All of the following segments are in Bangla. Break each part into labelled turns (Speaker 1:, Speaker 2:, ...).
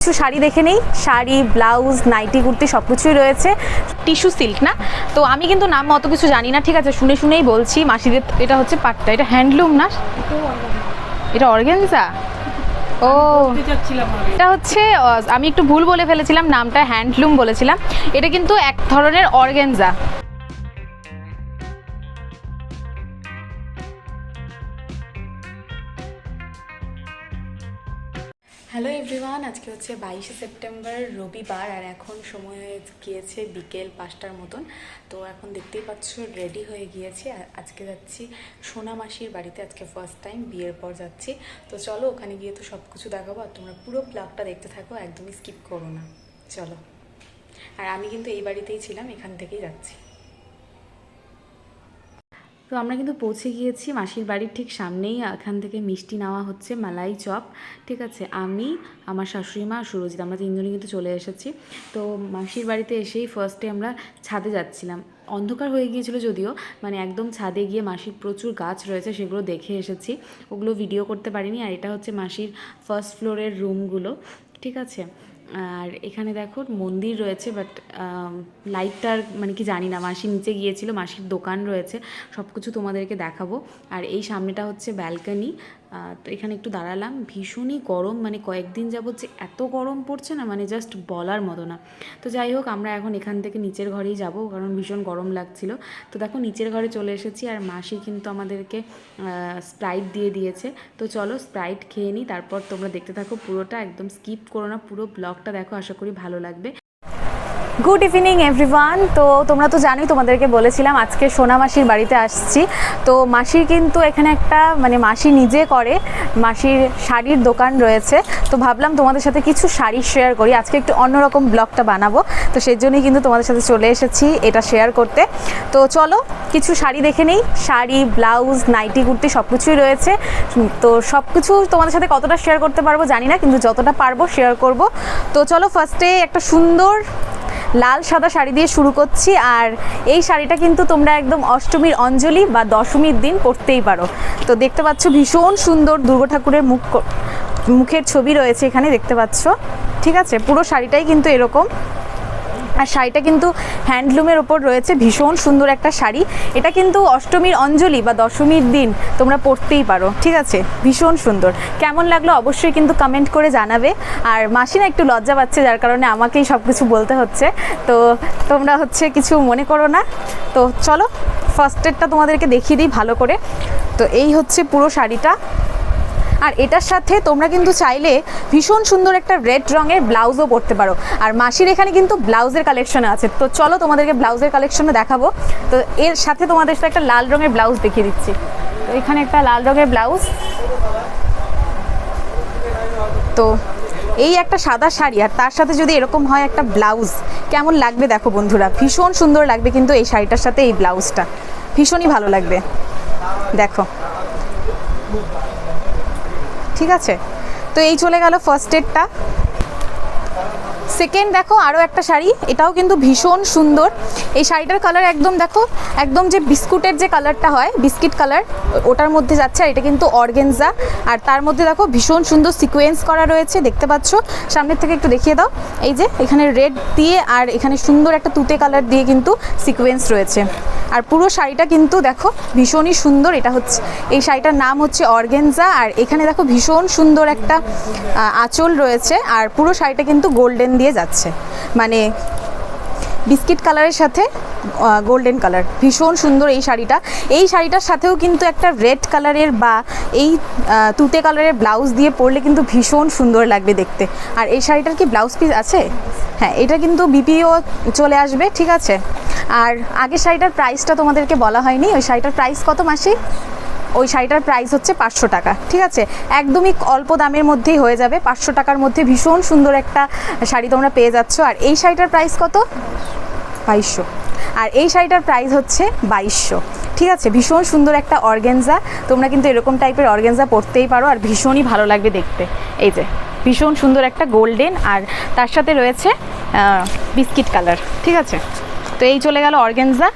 Speaker 1: কিছু শাড়ি দেখে নেই। শাড়ি, ব্লাউজ, নাইটি, কুর্তি সব কিছুই রয়েছে। টিস্যু সিল্ক না, তো আমি কিন্তু নাম অত কিছু জানি না, ঠিক আছে, শুনে শুনেই বলছি। মাসিদের এটা হচ্ছে পাট্টা, এটা হ্যান্ডলুম না, এটা অর্গানজা। ও এটা হচ্ছে, আমি একটু ভুল বলে ফেলেছিলাম, নামটা হ্যান্ডলুম বলেছিলাম। এটা কিন্তু এক ধরনের অর্গানজা। হ্যালো এভরিওয়ান, আজকে হচ্ছে 22শে সেপ্টেম্বর রবিবার, আর এখন সময় হয়ে গিয়েছে বিকেল 5টার মতন। তো এখন দেখতেই পাচ্ছ রেডি হয়ে গিয়েছি। আজকে যাচ্ছি সোনা মাসির বাড়িতে, আজকে ফার্স্ট টাইম বিয়ের পর যাচ্ছি। তো চলো ওখানে গিয়ে তো সব কিছু দেখাবো, আর তোমরা পুরো ব্লগটা দেখতে থাকো, একদমই স্কিপ করো না। চলো। আর আমি কিন্তু এই বাড়িতেই ছিলাম, এখান থেকেই যাচ্ছি। তো আমরা কিন্তু পৌঁছে গিয়েছি মাসির বাড়ির ঠিক সামনেই। এখান থেকে মিষ্টি নেওয়া হচ্ছে, মালাই চপ, ঠিক আছে। আমি, আমার শাশুড়ি মা, সুরজিৎ, আমরা তিনজনই কিন্তু চলে এসেছি। তো মাসির বাড়িতে এসেই ফার্স্টে আমরা ছাদে যাচ্ছিলাম। অন্ধকার হয়ে গিয়েছিল যদিও, মানে একদম ছাদে গিয়ে মাসির প্রচুর গাছ রয়েছে, সেগুলো দেখে এসেছি। ওগুলো ভিডিও করতে পারিনি। আর এটা হচ্ছে মাসির ফার্স্ট ফ্লোরের রুমগুলো, ঠিক আছে। আর এখানে দেখো মন্দির রয়েছে, বাট লাইটটার মানে কি জানি না। মাসি নিচে গিয়েছিল, মাসির দোকান রয়েছে, সব কিছু তোমাদেরকে দেখাবো। আর এই সামনেটা হচ্ছে ব্যালকনি। তো এখানে একটু দাঁড়ালাম। ভীষণই গরম, মানে কয়েকদিন যাবত যে এত গরম পড়ছে না, মানে জাস্ট বলার মতো না। তো যাই হোক, আমরা এখন এখান থেকে নিচের ঘরেই যাব, কারণ ভীষণ গরম লাগছিল। তো দেখো নিচের ঘরে চলে এসেছি, আর মাসি কিন্তু আমাদেরকে স্প্রাইট দিয়ে দিয়েছে। তো চলো স্প্রাইট খেয়ে নিই, তারপর তোমরা দেখতে থাকো পুরোটা, একদম স্কিপ করো না, পুরো ব্লগটা দেখো, আশা করি ভালো লাগবে। Good evening everyone. তো তোমরা তো জানোই, তোমাদেরকে বলেছিলাম আজকে সোনা মাসির বাড়িতে আসছি। তো মাসির কিন্তু এখানে একটা মানে মাসি নিজে করে, মাসির শাড়ির দোকান রয়েছে। তো ভাবলাম তোমাদের সাথে কিছু শাড়ি শেয়ার করি, আজকে একটু অন্যরকম ব্লগটা বানাবো। তো সেই জন্যই কিন্তু তোমাদের সাথে চলে এসেছি এটা শেয়ার করতে। তো চলো কিছু শাড়ি দেখে নেই। শাড়ি, ব্লাউজ, নাইটি, কুর্তি সব কিছুই রয়েছে। তো সব কিছু তোমাদের সাথে কতটা শেয়ার করতে পারবো জানি না, কিন্তু যতটা পারবো শেয়ার করব। তো চলো ফার্স্টে একটা সুন্দর লাল সাদা শাড়ি দিয়ে শুরু করছি। আর এই শাড়িটা কিন্তু তোমরা একদম অষ্টমীর অঞ্জলি বা দশমীর দিন পরতেই পারো। তো দেখতে পাচ্ছ ভীষণ সুন্দর দুর্গা ঠাকুরের মুখের ছবি রয়েছে এখানে, দেখতে পাচ্ছ, ঠিক আছে। পুরো শাড়িটাই কিন্তু এরকম। আর শাড়িটা কিন্তু হ্যান্ডলুমের ওপর রয়েছে, ভীষণ সুন্দর একটা শাড়ি। এটা কিন্তু অষ্টমীর অঞ্জলি বা দশমীর দিন তোমরা পরতেই পারো, ঠিক আছে। ভীষণ সুন্দর। কেমন লাগলো অবশ্যই কিন্তু কমেন্ট করে জানাবে। আর মাসি না একটু লজ্জা পাচ্ছে, যার কারণে আমাকেই সব কিছু বলতে হচ্ছে। তো তোমরা হচ্ছে কিছু মনে করো না। তো চলো ফার্স্টেরটা তোমাদেরকে দেখিয়ে দিই ভালো করে। তো এই হচ্ছে পুরো শাড়িটা। আর এটার সাথে তোমরা কিন্তু চাইলে ভীষণ সুন্দর একটা রেড রঙের ব্লাউজও পরতে পারো। আর মাসির এখানে কিন্তু ব্লাউজের কালেকশন আছে। তো চলো তোমাদেরকে ব্লাউজের কালেকশনে দেখাবো। তো এর সাথে তোমাদের সাথে একটা লাল রঙের ব্লাউজ দেখিয়ে দিচ্ছি। তো এখানে একটা লাল রঙের ব্লাউজ, তো এই একটা সাদা শাড়ি, আর তার সাথে যদি এরকম হয় একটা ব্লাউজ, কেমন লাগবে দেখো বন্ধুরা। ভীষণ সুন্দর লাগবে কিন্তু এই শাড়িটার সাথে এই ব্লাউজটা, ভীষণই ভালো লাগবে। দেখো, ঠিক আছে। তো এই চলে গেল ফার্স্ট এডটা। সেকেন্ড দেখো আরও একটা শাড়ি, এটাও কিন্তু ভীষণ সুন্দর। এই শাড়িটার কালার একদম দেখো, একদম যে বিস্কুটের যে কালারটা হয়, বিস্কিট কালার, ওটার মধ্যে যাচ্ছে। আর এটা কিন্তু অর্গেনজা, আর তার মধ্যে দেখো ভীষণ সুন্দর সিকোয়েন্স করা রয়েছে, দেখতে পাচ্ছ। সামনের থেকে একটু দেখিয়ে দাও। এই যে এখানে রেড দিয়ে আর এখানে সুন্দর একটা তুতে কালার দিয়ে কিন্তু সিকোয়েন্স রয়েছে। আর পুরো শাড়িটা কিন্তু দেখো ভীষণই সুন্দর। এটা হচ্ছে, এই শাড়িটার নাম হচ্ছে অর্গেনজা। আর এখানে দেখো ভীষণ সুন্দর একটা আঁচল রয়েছে। আর পুরো শাড়িটা কিন্তু গোল্ডেন দিয়ে যাচ্ছে, মানে বিস্কিট কালারের সাথে গোল্ডেন কালার, ভীষণ সুন্দর এই শাড়িটা। এই শাড়িটার সাথেও কিন্তু একটা রেড কালারের বা এই তুতে কালারের ব্লাউজ দিয়ে পরলে কিন্তু ভীষণ সুন্দর লাগবে দেখতে। আর এই শাড়িটার কি ব্লাউজ পিস আছে? হ্যাঁ, এটা কিন্তু বিপিও চলে আসবে, ঠিক আছে। আর আগের শাড়িটার প্রাইসটা তোমাদেরকে বলা হয়নি। ওই শাড়িটার প্রাইস কত মাসি? ওই শাড়িটার প্রাইস হচ্ছে 500 টাকা, ঠিক আছে। একদমই অল্প দামের মধ্যেই হয়ে যাবে, 500 টাকার মধ্যে ভীষণ সুন্দর একটা শাড়ি তোমরা পেয়ে যাচ্ছ। আর এই শাড়িটার প্রাইস কত? 2200। আর এই শাড়িটার প্রাইস হচ্ছে 2200, ঠিক আছে। ভীষণ সুন্দর একটা অর্গেনজা, তোমরা কিন্তু এরকম টাইপের অর্গেনজা পরতেই পারো, আর ভীষণই ভালো লাগবে দেখতে। এই যে ভীষণ সুন্দর একটা গোল্ডেন, আর তার সাথে রয়েছে বিস্কিট কালার, ঠিক আছে। তো এই চলে গেল অর্গেনজা।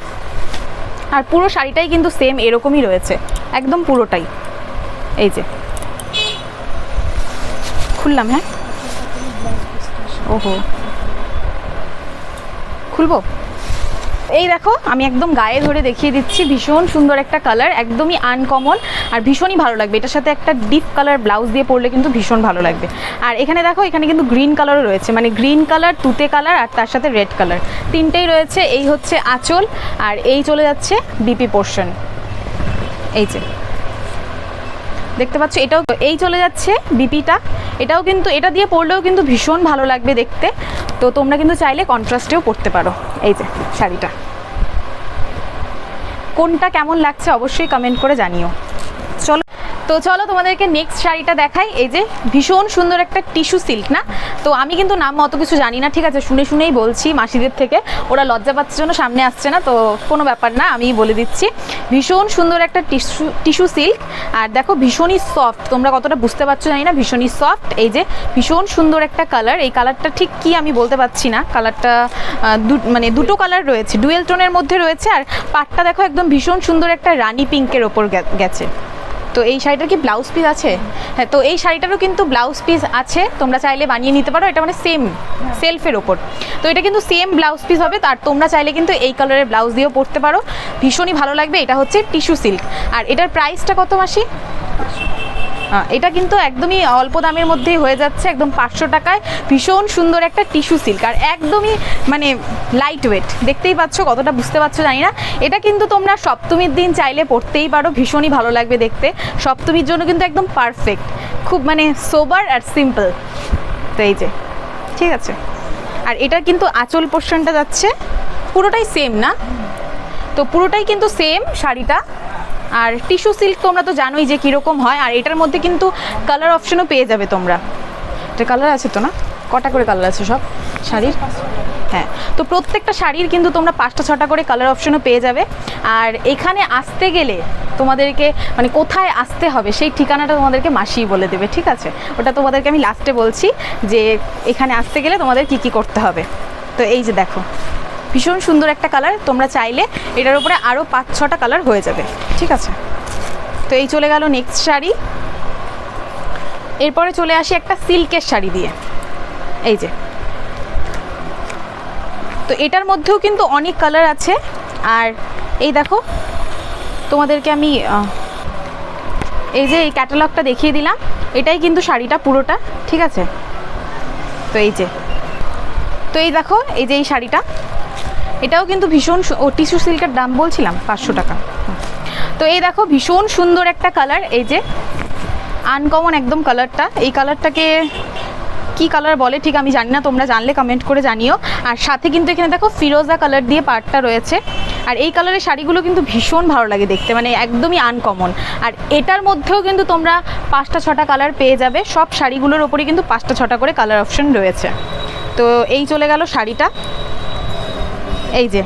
Speaker 1: আর পুরো শাড়িটাই কিন্তু সেম এরকমই রয়েছে, একদম পুরোটাই। এই যে খুললাম, হ্যাঁ
Speaker 2: ওহো, খুলবো? এই দেখো, আমি একদম গায়ে ধরে দেখিয়ে দিচ্ছি, ভীষণ সুন্দর একটা কালার, একদমই আনকমন আর ভীষণই ভালো লাগবে। এটার সাথে একটা ডিপ কালার ব্লাউজ দিয়ে পরলে কিন্তু ভীষণ ভালো লাগবে। আর এখানে দেখো, এখানে কিন্তু গ্রিন কালারও রয়েছে, মানে গ্রিন কালার, তুতে কালার আর তার সাথে রেড কালার, তিনটেই রয়েছে। এই হচ্ছে আঁচল, আর এই চলে যাচ্ছে বিপি পোর্শন। এই যে দেখতে পাচ্ছ, এটাও এই চলে যাচ্ছে বিপিটা, এটাও কিন্তু এটা দিয়ে পরলেও কিন্তু ভীষণ ভালো লাগবে দেখতে। তো তোমরা কিন্তু চাইলে কন্ট্রাস্টেও পরতে পারো। এই যে শাড়িটা, কোনটা কেমন লাগছে অবশ্যই কমেন্ট করে জানিও। চলো তোমাদেরকে নেক্সট শাড়িটা দেখাই। এই যে ভীষণ সুন্দর একটা টিস্যু সিল্ক না, তো আমি কিন্তু নাম অত কিছু জানি না, ঠিক আছে, শুনেই বলছি মাসিদের থেকে, ওরা লজ্জা পাচ্ছে জন্য সামনে আসছে না, তো কোনো ব্যাপার না, আমি বলে দিচ্ছি। ভীষণ সুন্দর একটা টিস্যু সিল্ক, আর দেখো ভীষণই সফট, তোমরা কতটা বুঝতে পারছো জানি না, ভীষণই সফট। এই যে ভীষণ সুন্দর একটা কালার, এই কালারটা ঠিক কি আমি বলতে পারছি না, কালারটা মানে দুটো কালার রয়েছে, ডুয়েল টোনের মধ্যে রয়েছে। আর পাটটা দেখো একদম ভীষণ সুন্দর একটা রানি পিঙ্কের ওপর গেছে। তো এই শাড়িটার কি ব্লাউজ পিস আছে? হ্যাঁ, তো এই শাড়িটারও কিন্তু ব্লাউজ পিস আছে, তোমরা চাইলে বানিয়ে নিতে পারো, এটা মানে সেম সেলফের ওপর, তো এটা কিন্তু সেম ব্লাউজ পিস হবে। আর তোমরা চাইলে কিন্তু এই কালারের ব্লাউজ দিয়েও পরতে পারো, ভীষণই ভালো লাগবে। এটা হচ্ছে টিস্যু সিল্ক, আর এটার প্রাইসটা কত মাসি? এটা কিন্তু একদমই অল্প দামের মধ্যেই হয়ে যাচ্ছে, একদম 500 টাকায় ভীষণ সুন্দর একটা টিস্যু সিল্ক, আর একদমই মানে লাইট ওয়েট, দেখতেই পাচ্ছ, কতটা বুঝতে পারছো জানি না। এটা কিন্তু তোমরা সপ্তমীর দিন চাইলে পরতেই পারো, ভীষণই ভালো লাগবে দেখতে, সপ্তমীর জন্য কিন্তু একদম পারফেক্ট, খুব মানে সোবার আর সিম্পল। তো এই যে ঠিক আছে, আর এটার কিন্তু আঁচল পোর্শনটা যাচ্ছে পুরোটাই সেম না, তো পুরোটাই কিন্তু সেম শাড়িটা। আর টিস্যু সিল্ক তোমরা তো জানোই যে কীরকম হয়, আর এটার মধ্যে কিন্তু কালার অপশনও পেয়ে যাবে তোমরা। এটা কালার আছে তো না, কটা করে কালার আছে সব শাড়ির? হ্যাঁ, তো প্রত্যেকটা শাড়ির কিন্তু তোমরা 5টা 6টা করে কালার অপশনও পেয়ে যাবে। আর এখানে আসতে গেলে তোমাদেরকে মানে কোথায় আসতে হবে সেই ঠিকানাটা তোমাদেরকে মাসিই বলে দেবে, ঠিক আছে, ওটা তোমাদেরকে আমি লাস্টে বলছি যে এখানে আসতে গেলে তোমাদের কি কি করতে হবে। তো এই যে দেখো, ভীষণ সুন্দর একটা কালার, তোমরা চাইলে এটার উপরে আরও 5-6টা কালার হয়ে যাবে, ঠিক আছে। তো এই চলে গেল নেক্সট শাড়ি, এরপরে চলে আসি একটা সিল্কের শাড়ি দিয়ে। এই যে, তো এটার মধ্যেও কিন্তু অনেক কালার আছে, আর এই দেখো তোমাদেরকে আমি এই যে এই ক্যাটালগটা দেখিয়ে দিলাম, এটাই কিন্তু শাড়িটা পুরোটা, ঠিক আছে। তো এই যে, তো এই দেখো, এই যে এই শাড়িটা, এটাও কিন্তু ভীষণ, ও টিস্যু সিল্কের দাম বলছিলাম 500 টাকা। তো এই দেখো ভীষণ সুন্দর একটা কালার, এই যে আনকমন একদম কালারটা, এই কালারটাকে কি কালার বলে ঠিক আমি জানি না, তোমরা জানলে কমেন্ট করে জানিও। আর সাথে কিন্তু এখানে দেখো ফিরোজা কালার দিয়ে পার্টটা রয়েছে, আর এই কালারের শাড়িগুলো কিন্তু ভীষণ ভালো লাগে দেখতে, মানে একদমই আনকমন। আর এটার মধ্যেও কিন্তু তোমরা 5টা 6টা কালার পেয়ে যাবে, সব শাড়িগুলোর ওপরই কিন্তু 5টা 6টা করে কালার অপশন রয়েছে। তো এই চলে গেল শাড়িটা। এই যে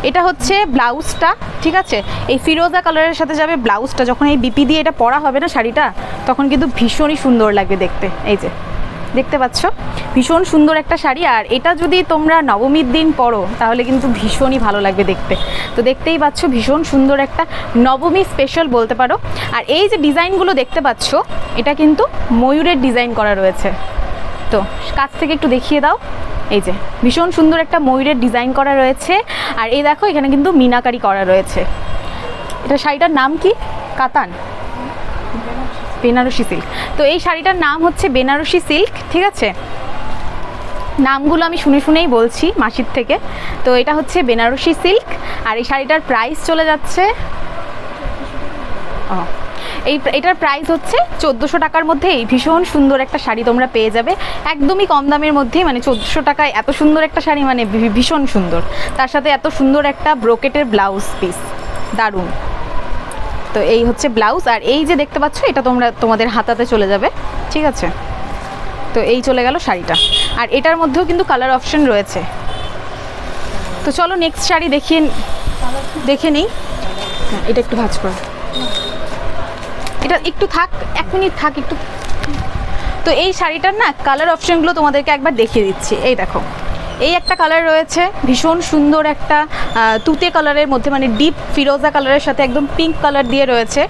Speaker 2: এটা হচ্ছে ব্লাউজটা, ঠিক আছে, এই ফিরোজা কালারের সাথে যাবে ব্লাউজটা, যখন এই বিপি দিয়ে এটা পরা হবে না শাড়িটা, তখন কিন্তু ভীষণই সুন্দর লাগবে দেখতে। এই যে দেখতে পাচ্ছ, ভীষণ সুন্দর একটা শাড়ি, আর এটা যদি তোমরা নবমীর দিন পরো তাহলে কিন্তু ভীষণই ভালো লাগবে দেখতে। তো দেখতেই পাচ্ছ, ভীষণ সুন্দর একটা নবমী স্পেশাল বলতে পারো। আর এই যে ডিজাইনগুলো দেখতে পাচ্ছ, এটা কিন্তু ময়ূরের ডিজাইন করা রয়েছে, তো কাছ থেকে একটু দেখিয়ে দাও। এই যে ভীষণ সুন্দর একটা ময়ূরের ডিজাইন করা রয়েছে, আর এই দেখো এখানে কিন্তু মিনাকারি করা রয়েছে। এটা শাড়িটার নাম কি? কাতান, বেনারসি সিল্ক। তো এই শাড়িটার নাম হচ্ছে বেনারসি সিল্ক, ঠিক আছে, নামগুলো আমি শুনেই বলছি মাসির থেকে। তো এটা হচ্ছে বেনারসি সিল্ক, আর এই শাড়িটার প্রাইস চলে যাচ্ছে, এটার প্রাইস হচ্ছে 1400 টাকার মধ্যে। এই ভীষণ সুন্দর একটা শাড়ি তোমরা পেয়ে যাবে একদমই কম দামের মধ্যেই, মানে 1400 টাকায় এত সুন্দর একটা শাড়ি, মানে ভীষণ সুন্দর, তার সাথে এত সুন্দর একটা ব্রোকেটের ব্লাউজ পিস, দারুণ। তো এই হচ্ছে ব্লাউজ, আর এই যে দেখতে পাচ্ছ এটা তোমাদের হাতাতে চলে যাবে, ঠিক আছে। তো এই চলে গেল শাড়িটা, আর এটার মধ্যেও কিন্তু কালার অপশন রয়েছে। তো চলো নেক্সট শাড়ি দেখে নেই। হ্যাঁ, এটা একটু ভাঁজ করো, এটা একটু থাক, 1 মিনিট থাক একটু। তো এই শাড়িটার না কালার অপশনগুলো তোমাদেরকে একবার দেখিয়ে দিচ্ছি। এই দেখো, এই একটা কালার রয়েছে ভীষণ সুন্দর একটা তুতে কালারের মধ্যে, মানে ডিপ ফিরোজা কালারের সাথে একদম পিঙ্ক কালার দিয়ে রয়েছে।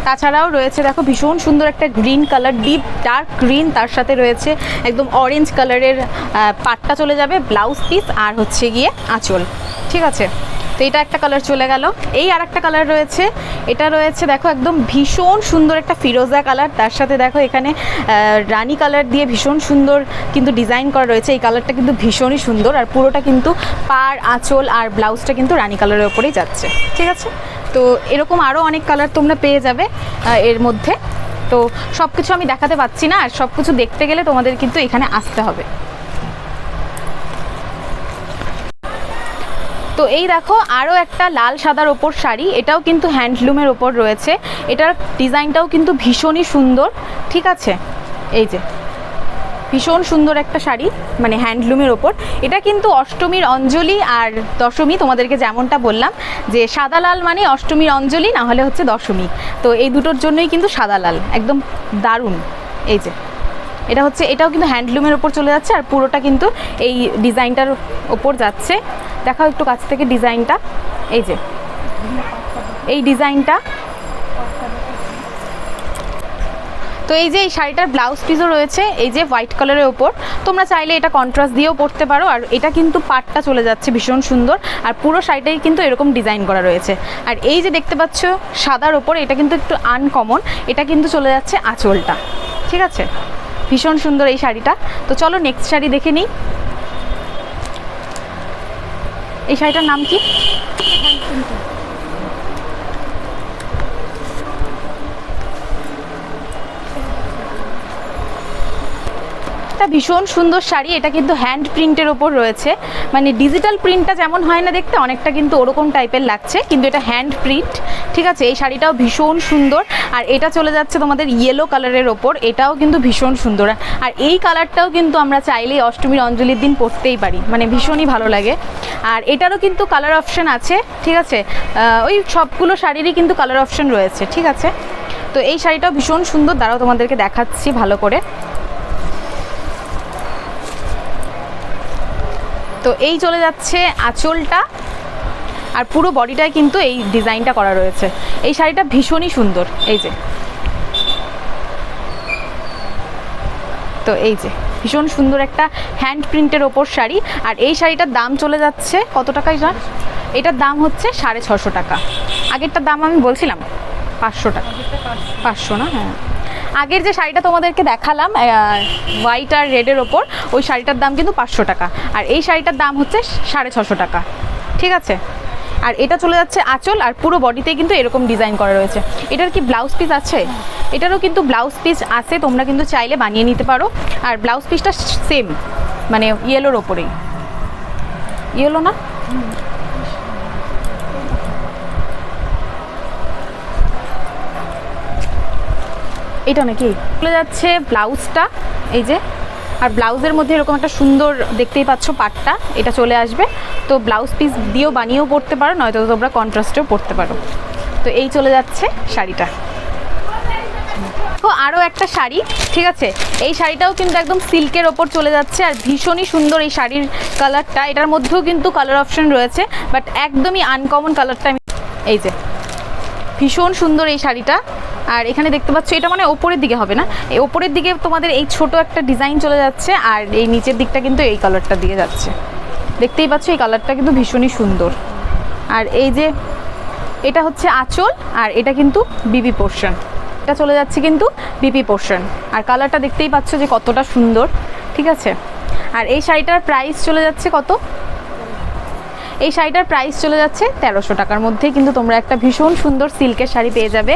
Speaker 2: তাছাড়াও রয়েছে দেখো ভীষণ সুন্দর একটা green colour, deep dark green, তার সাথে রয়েছে একদম অরেঞ্জ কালারের পাটটা চলে যাবে, ব্লাউজ পিস আর হচ্ছে গিয়ে আঁচল। ঠিক আছে, তো এটা একটা কালার চলে গেল। এই আর একটা কালার রয়েছে, এটা রয়েছে দেখো একদম ভীষণ সুন্দর একটা ফিরোজা কালার, তার সাথে দেখো এখানে রানী কালার দিয়ে ভীষণ সুন্দর কিন্তু ডিজাইন করা রয়েছে। এই কালারটা কিন্তু ভীষণই সুন্দর, আর পুরোটা কিন্তু পাড় আঁচল আর ব্লাউজটা কিন্তু রানী কালারের ওপরেই যাচ্ছে। ঠিক আছে, তো এরকম আরও অনেক কালার তোমরা পেয়ে যাবে এর মধ্যে। তো সব কিছু আমি দেখাতে পাচ্ছি না, আর সব কিছু দেখতে গেলে তোমাদের কিন্তু এখানে আসতে হবে। তো এই দেখো আরও একটা লাল সাদার ওপর শাড়ি, এটাও কিন্তু হ্যান্ডলুমের ওপর রয়েছে, এটার ডিজাইনটাও কিন্তু ভীষণই সুন্দর। ঠিক আছে, এই যে ভীষণ সুন্দর একটা শাড়ি, মানে হ্যান্ডলুমের ওপর। এটা কিন্তু অষ্টমীর অঞ্জলি আর দশমী, তোমাদেরকে যেমনটা বললাম যে সাদা লাল মানে অষ্টমীর অঞ্জলি, না হলে হচ্ছে দশমী, তো এই দুটোর জন্যই কিন্তু সাদা লাল, একদম দারুণ। এই যে এটা হচ্ছে, এটাও কিন্তু হ্যান্ডলুমের ওপর চলে যাচ্ছে, আর পুরোটা কিন্তু এই ডিজাইনটার ওপর যাচ্ছে। দেখাও একটু কাছ থেকে ডিজাইনটা, এই যে এই ডিজাইনটা। তো এই যে এই শাড়িটার ব্লাউজ পিসও রয়েছে এই যে হোয়াইট কালারের ওপর, তোমরা চাইলে এটা কন্ট্রাস্ট দিয়েও পরতে পারো। আর এটা কিন্তু পাটটা চলে যাচ্ছে ভীষণ সুন্দর, আর পুরো শাড়িটাই কিন্তু এরকম ডিজাইন করা রয়েছে। আর এই যে দেখতে পাচ্ছ সাদার ওপর, এটা কিন্তু একটু আনকমন, এটা কিন্তু চলে যাচ্ছে আঁচলটা। ঠিক আছে, ভীষণ সুন্দর এই শাড়িটা। তো চলো নেক্সট শাড়ি দেখে নিই। এই শাড়িটার নাম কি? ভীষণ সুন্দর শাড়ি, এটা কিন্তু হ্যান্ড প্রিন্টের ওপর রয়েছে, মানে ডিজিটাল প্রিন্টটা যেমন হয় না দেখতে, অনেকটা কিন্তু ওরকম টাইপের লাগছে, কিন্তু এটা হ্যান্ড প্রিন্ট। ঠিক আছে, এই শাড়িটাও ভীষণ সুন্দর, আর এটা চলে যাচ্ছে তোমাদের ইয়েলো কালারের ওপর, এটাও কিন্তু ভীষণ সুন্দর। আর এই কালারটাও কিন্তু আমরা চাইলেই অষ্টমীর অঞ্জলির দিন পরতেই পারি, মানে ভীষণই ভালো লাগে। আর এটারও কিন্তু কালার অপশন আছে। ঠিক আছে, ওই সবগুলো শাড়িরই কিন্তু কালার অপশন রয়েছে। ঠিক আছে, তো এই শাড়িটাও ভীষণ সুন্দর, দাঁড়াও তোমাদেরকে দেখাচ্ছি ভালো করে। তো এই চলে যাচ্ছে আঁচলটা, আর পুরো বডিটায় কিন্তু এই ডিজাইনটা করা রয়েছে। এই শাড়িটা ভীষণই সুন্দর, এই যে তো এই যে ভীষণ সুন্দর একটা হ্যান্ড প্রিন্টের ওপর শাড়ি। আর এই শাড়িটার দাম চলে যাচ্ছে কত টাকায় জান? এটার দাম হচ্ছে 650 টাকা। আগেরটার দাম আমি বলছিলাম 500 টাকা, 500 না? হ্যাঁ, আগের যে শাড়িটা তোমাদেরকে দেখালাম হোয়াইট আর রেডের ওপর, ওই শাড়িটার দাম কিন্তু 500 টাকা, আর এই শাড়িটার দাম হচ্ছে 650 টাকা। ঠিক আছে, আর এটা চলে যাচ্ছে আঁচল, আর পুরো বডিতেই কিন্তু এরকম ডিজাইন করা রয়েছে। এটার কি ব্লাউজ পিস আছে? এটারও কিন্তু ব্লাউজ পিস আছে, তোমরা কিন্তু চাইলে বানিয়ে নিতে পারো। আর ব্লাউজ পিসটা সেম, মানে ইয়েলোর ওপরেই, ইয়েলো না, এটা নাকি চলে যাচ্ছে ব্লাউজটা, এই যে। আর ব্লাউজের মধ্যে এরকম একটা সুন্দর দেখতেই পাচ্ছ পাটটা, এটা চলে আসবে। তো ব্লাউজ পিস দিয়েও বানিয়েও পরতে পারো, নয়তো তোমরা কন্ট্রাস্টেও পরতে পারো। তো এই চলে যাচ্ছে শাড়িটা। তো আরও একটা শাড়ি, ঠিক আছে, এই শাড়িটাও কিন্তু একদম সিল্কের ওপর চলে যাচ্ছে, আর ভীষণই সুন্দর এই শাড়ির কালারটা। এটার মধ্যেও কিন্তু কালার অপশন রয়েছে, বাট একদমই আনকমন কালারটা। এই যে ভীষণ সুন্দর এই শাড়িটা। আর এখানে দেখতে পাচ্ছ এটা মানে ওপরের দিকে হবে না, এই ওপরের দিকে তোমাদের এই ছোট একটা ডিজাইন চলে যাচ্ছে, আর এই নিচের দিকটা কিন্তু এই কালারটা দিয়ে যাচ্ছে। দেখতেই পাচ্ছ এই কালারটা কিন্তু ভীষণই সুন্দর। আর এই যে এটা হচ্ছে আঁচল, আর এটা কিন্তু বিবি পোর্শন, এটা চলে যাচ্ছে কিন্তু বিবি পোর্শন। আর কালারটা দেখতেই পাচ্ছ যে কতটা সুন্দর। ঠিক আছে, আর এই শাড়িটার প্রাইস চলে যাচ্ছে কত? এই শাড়িটার প্রাইস চলে যাচ্ছে 1300 টাকার মধ্যে, কিন্তু তোমরা একটা ভীষণ সুন্দর সিল্কের শাড়ি পেয়ে যাবে।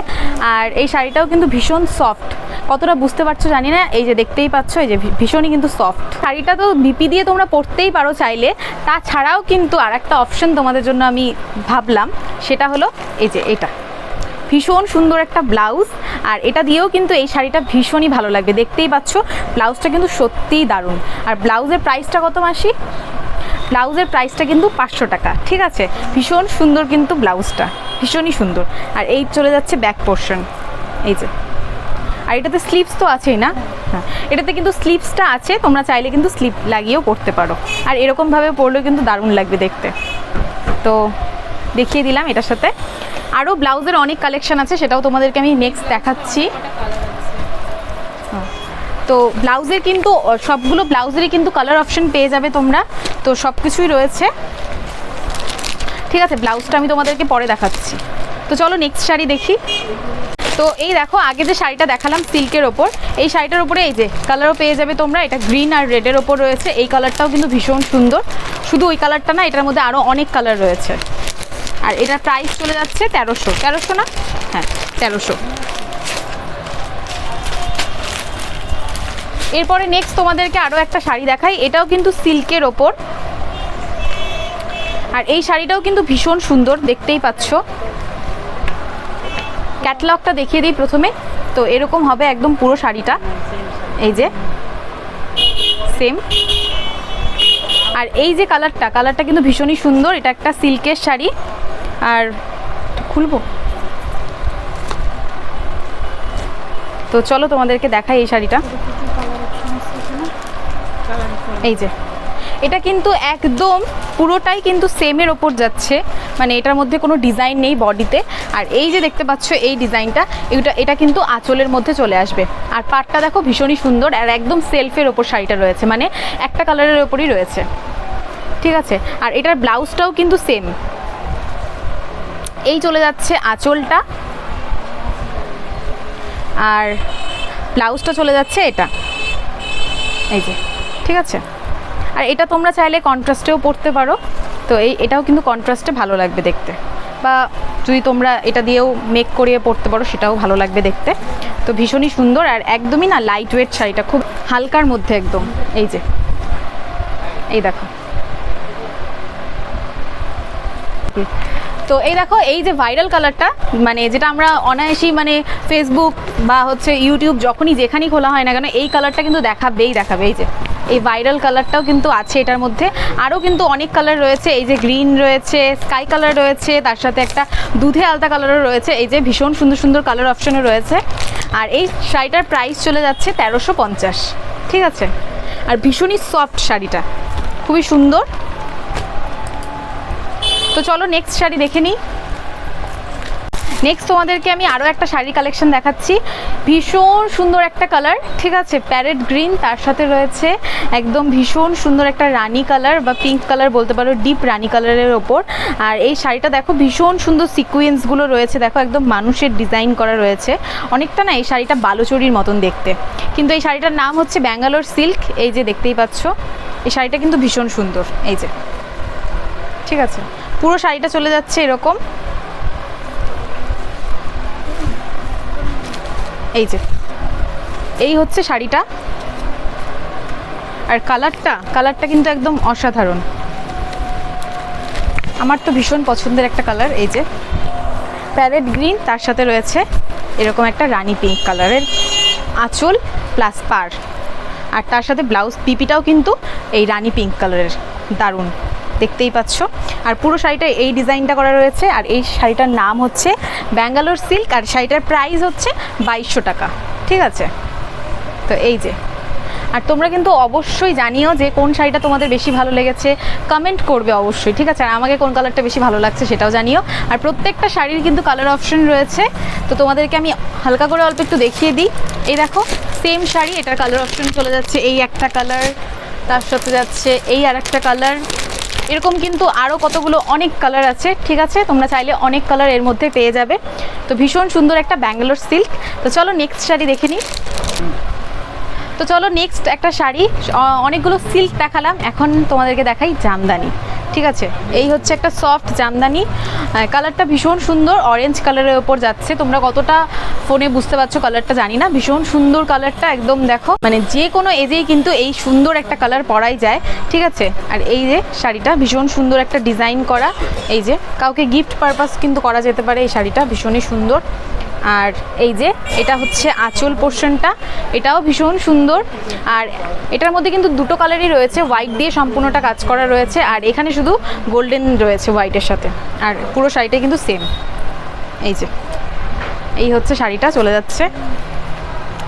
Speaker 2: আর এই শাড়িটাও কিন্তু ভীষণ সফট, কতটা বুঝতে পারছো জানি না, এই যে দেখতেই পাচ্ছ, এই যে ভীষণই কিন্তু সফট। শাড়িটা তো বিপি দিয়ে তোমরা পরতেই পারো চাইলে, তাছাড়াও কিন্তু আর একটা অপশন তোমাদের জন্য আমি ভাবলাম, সেটা হলো এই যে এটা ভীষণ সুন্দর একটা ব্লাউজ, আর এটা দিয়েও কিন্তু এই শাড়িটা ভীষণই ভালো লাগবে। দেখতেই পাচ্ছ ব্লাউজটা কিন্তু সত্যিই দারুণ। আর ব্লাউজের প্রাইসটা কত মাসি? ব্লাউজের প্রাইসটা কিন্তু 500 টাকা। ঠিক আছে, ভীষণ সুন্দর কিন্তু ব্লাউজটা, ভীষণই সুন্দর। আর এই চলে যাচ্ছে ব্যাক পোর্শন, এই যে। আর এটাতে স্লিভস তো আছেই না, হ্যাঁ, এটাতে কিন্তু স্লিপসটা আছে, তোমরা চাইলে কিন্তু স্লিপ লাগিয়েও পরতে পারো। আর এরকমভাবে পরলেও কিন্তু দারুণ লাগবে দেখতে। তো দেখিয়ে দিলাম এটার সাথে। আরও ব্লাউজের অনেক কালেকশন আছে, সেটাও তোমাদেরকে আমি নেক্সট দেখাচ্ছি। তো ব্লাউজের কিন্তু সবগুলো ব্লাউজেরই কিন্তু কালার অপশন পেয়ে যাবে তোমরা, তো সব কিছুই রয়েছে। ঠিক আছে, ব্লাউজটা আমি তোমাদেরকে পরে দেখাচ্ছি। তো চলো নেক্সট শাড়ি দেখি। তো এই দেখো, আগে যে শাড়িটা দেখালাম সিল্কের ওপর, এই শাড়িটার ওপরে এই যে কালারও পেয়ে যাবে তোমরা। এটা গ্রিন আর রেডের ওপর রয়েছে, এই কালারটাও কিন্তু ভীষণ সুন্দর। শুধু ওই কালারটা না, এটার মধ্যে আরও অনেক কালার রয়েছে। আর এটার প্রাইস চলে যাচ্ছে 1300 না, হ্যাঁ 1300। এরপরে নেক্সট তোমাদেরকে আরও একটা শাড়ি দেখাই, এটাও কিন্তু সিল্কের ওপর। আর এই শাড়িটাও কিন্তু ভীষণ সুন্দর, দেখতেই পাচ্ছ। ক্যাটালগটা দেখিয়ে দিই প্রথমে। তো এরকম হবে একদম পুরো শাড়িটা, এই যে সেম। আর এই যে কালারটা কিন্তু ভীষণই সুন্দর। এটা একটা সিল্কের শাড়ি। আর খুলবো, তো চলো তোমাদেরকে দেখাই এই শাড়িটা। এই যে এটা কিন্তু একদম পুরোটাই কিন্তু সেমের ওপর যাচ্ছে, মানে এটার মধ্যে কোনো ডিজাইন নেই বডিতে। আর এই যে দেখতে পাচ্ছ এই ডিজাইনটা, এটা কিন্তু আঁচলের মধ্যে চলে আসবে। আর পাটটা দেখো ভীষণই সুন্দর, আর একদম সেলফের ওপর শাড়িটা রয়েছে, মানে একটা কালারের ওপরই রয়েছে। ঠিক আছে, আর এটার ব্লাউজটাও কিন্তু সেম। এই চলে যাচ্ছে আঁচলটা, আর ব্লাউজটা চলে যাচ্ছে এটা, এই যে। ঠিক আছে, আর এটা তোমরা চাইলে কন্ট্রাস্টেও পরতে পারো। তো এটাও কিন্তু কন্ট্রাস্টে ভালো লাগবে দেখতে, বা যদি তোমরা এটা দিয়েও মেক করিয়ে পরতে পারো, সেটাও ভালো লাগবে দেখতে। তো ভীষণই সুন্দর, আর একদমই না লাইট ওয়েট শাড়িটা, খুব হালকার মধ্যে একদম। এই যে এই দেখো, তো এই দেখো এই যে ভাইরাল কালারটা, মানে যেটা আমরা অনায়াসেই মানে ফেসবুক বা হচ্ছে ইউটিউব যখনই যেখানেই খোলা হয় না কেন, এই কালারটা কিন্তু দেখাবে। এই যে এই ভাইরাল কালারটাও কিন্তু আছে এটার মধ্যে। আরও কিন্তু অনেক কালার রয়েছে, এই যে গ্রিন রয়েছে, স্কাই কালার রয়েছে, তার সাথে একটা দুধে আলতা কালারও রয়েছে। এই যে ভীষণ সুন্দর সুন্দর কালার অপশনও রয়েছে। আর এই শাড়িটার প্রাইস চলে যাচ্ছে 1350। ঠিক আছে, আর ভীষণই সফট শাড়িটা, খুবই সুন্দর। তো চলো নেক্সট শাড়ি দেখে নিই। নেক্সট তোমাদেরকে আমি আরও একটা শাড়ি কালেকশন দেখাচ্ছি, ভীষণ সুন্দর একটা কালার। ঠিক আছে, প্যারেট গ্রিন, তার সাথে রয়েছে একদম ভীষণ সুন্দর একটা রানি কালার বা পিঙ্ক কালার বলতে পারো, ডিপ রানি কালারের ওপর। আর এই শাড়িটা দেখো ভীষণ সুন্দর সিকোয়েন্সগুলো রয়েছে, দেখো একদম মানুষের ডিজাইন করা রয়েছে। অনেকটা না এই শাড়িটা বালুচরীর মতন দেখতে, কিন্তু এই শাড়িটার নাম হচ্ছে ব্যাঙ্গালোর সিল্ক। এই যে দেখতেই পাচ্ছ, এই শাড়িটা কিন্তু ভীষণ সুন্দর। এই যে ঠিক আছে, পুরো শাড়িটা চলে যাচ্ছে এরকম। এই যে এই হচ্ছে শাড়িটা, আর কালারটা কিন্তু একদম অসাধারণ। আমার তো ভীষণ পছন্দের একটা কালার। এই যে প্যারেট গ্রিন, তার সাথে রয়েছে এরকম একটা রানি পিঙ্ক কালারের আঁচল প্লাস পাড়, আর তার সাথে ব্লাউজ পিপিটাও কিন্তু এই রানি পিঙ্ক কালারের, দারুণ দেখতেই পাচ্ছ। আর পুরো শাড়িটা এই ডিজাইনটা করা রয়েছে। আর এই শাড়িটার নাম হচ্ছে ব্যাঙ্গালোর সিল্ক, আর শাড়িটার প্রাইস হচ্ছে 2200 টাকা। ঠিক আছে, তো এই যে, আর তোমরা কিন্তু অবশ্যই জানিও যে কোন শাড়িটা তোমাদের বেশি ভালো লেগেছে, কমেন্ট করবে অবশ্যই। ঠিক আছে, আর আমাকে কোন কালারটা বেশি ভালো লাগছে সেটাও জানিও। আর প্রত্যেকটা শাড়ির কিন্তু কালার অপশন রয়েছে, তো তোমাদেরকে আমি হালকা করে অল্প একটু দেখিয়ে দিই। এই দেখো সেম শাড়ি, এটার কালার অপশন চলে যাচ্ছে এই একটা কালার, তার সাথে যাচ্ছে এই আর একটা কালার, এরকম কিন্তু আরও কতগুলো অনেক কালার আছে। ঠিক আছে, তোমরা চাইলে অনেক কালার এর মধ্যে পেয়ে যাবে। তো ভীষণ সুন্দর একটা ব্যাঙ্গালোর সিল্ক। তো চলো নেক্সট শাড়ি দেখে নিই। তো চলো নেক্সট একটা শাড়ি, অনেকগুলো সিল্ক দেখালাম, এখন তোমাদেরকে দেখাই জামদানি। ঠিক আছে, এই হচ্ছে একটা সফট জামদানি, কালারটা ভীষণ সুন্দর, অরেঞ্জ কালারের ওপর যাচ্ছে। তোমরা কতটা ফোনে বুঝতে পারছো কালারটা জানি না, ভীষণ সুন্দর কালারটা একদম। দেখো মানে যে কোনো এজেই কিন্তু এই সুন্দর একটা কালার পরাই যায়। ঠিক আছে, আর এই যে শাড়িটা ভীষণ সুন্দর একটা ডিজাইন করা, এই যে কাউকে গিফট পারপাস কিন্তু করা যেতে পারে এই শাড়িটা, ভীষণই সুন্দর। আর এই যে এটা হচ্ছে আঁচল পোর্শনটা, এটাও ভীষণ সুন্দর। আর এটার মধ্যে কিন্তু দুটো কালারই রয়েছে, হোয়াইট দিয়ে সম্পূর্ণটা কাজ করা রয়েছে, আর এখানে শুধু গোল্ডেন রয়েছে হোয়াইটের সাথে। আর পুরো শাড়িটা কিন্তু সেম। এই যে এই হচ্ছে শাড়িটা চলে যাচ্ছে।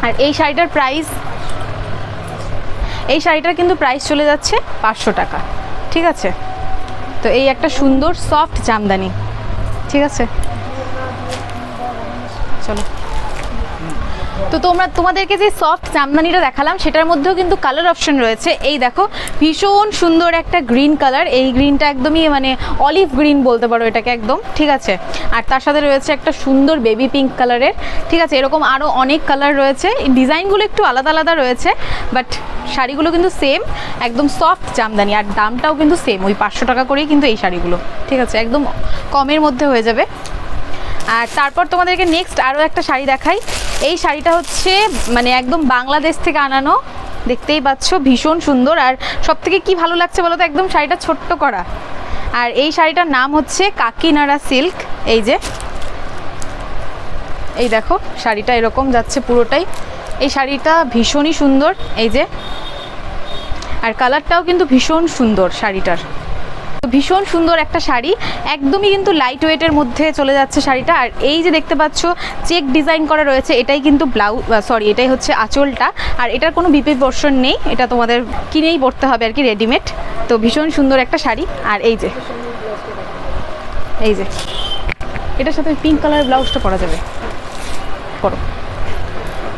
Speaker 2: আর এই শাড়িটার প্রাইস এই শাড়িটার কিন্তু প্রাইস চলে যাচ্ছে 500 টাকা, ঠিক আছে। তো এই একটা সুন্দর সফট জামদানি, ঠিক আছে। চলো, তো তোমাদেরকে যে সফট জামদানিটা দেখালাম সেটার মধ্যেও কিন্তু কালার অপশন রয়েছে। এই দেখো ভীষণ সুন্দর একটা গ্রিন কালার, এই গ্রিনটা একদমই মানে অলিভ গ্রিন বলতে পারো এটাকে একদম, ঠিক আছে। আর তার সাথে রয়েছে একটা সুন্দর বেবি পিঙ্ক কালারের, ঠিক আছে। এরকম আরও অনেক কালার রয়েছে, ডিজাইনগুলো একটু আলাদা আলাদা রয়েছে, বাট শাড়িগুলো কিন্তু সেম, একদম সফট জামদানি। আর দামটাও কিন্তু সেম, ওই 500 টাকা করেই কিন্তু এই শাড়িগুলো, ঠিক আছে, একদম কমের মধ্যে হয়ে যাবে। আর তারপর তোমাদেরকে নেক্সট আরও একটা শাড়ি দেখাই। এই শাড়িটা হচ্ছে মানে একদম বাংলাদেশ থেকে আনানো, দেখতেই পাচ্ছ ভীষণ সুন্দর। আর সবথেকে কি ভালো লাগছে বলো তো, একদম শাড়িটা ছোট্ট করা। আর এই শাড়িটার নাম হচ্ছে কাকিনাড়া সিল্ক। এই যে এই দেখো শাড়িটা এরকম যাচ্ছে পুরোটাই। এই শাড়িটা ভীষণই সুন্দর, এই যে, আর কালারটাও কিন্তু ভীষণ সুন্দর শাড়িটার। ভীষণ সুন্দর একটা শাড়ি, একদমই কিন্তু লাইট ওয়েটের মধ্যে চলে যাচ্ছে শাড়িটা। আর এই যে দেখতে পাচ্ছ চেক ডিজাইন করা রয়েছে, এটাই কিন্তু এটাই হচ্ছে আঁচলটা। আর এটার কোনো বিপি পোর্শন নেই, এটা তোমাদের কিনেই পরতে হবে আর কি, রেডিমেড। তো ভীষণ সুন্দর একটা শাড়ি। আর এই যে এটার সাথে পিঙ্ক কালার ব্লাউজটা পরা যাবে, পরো।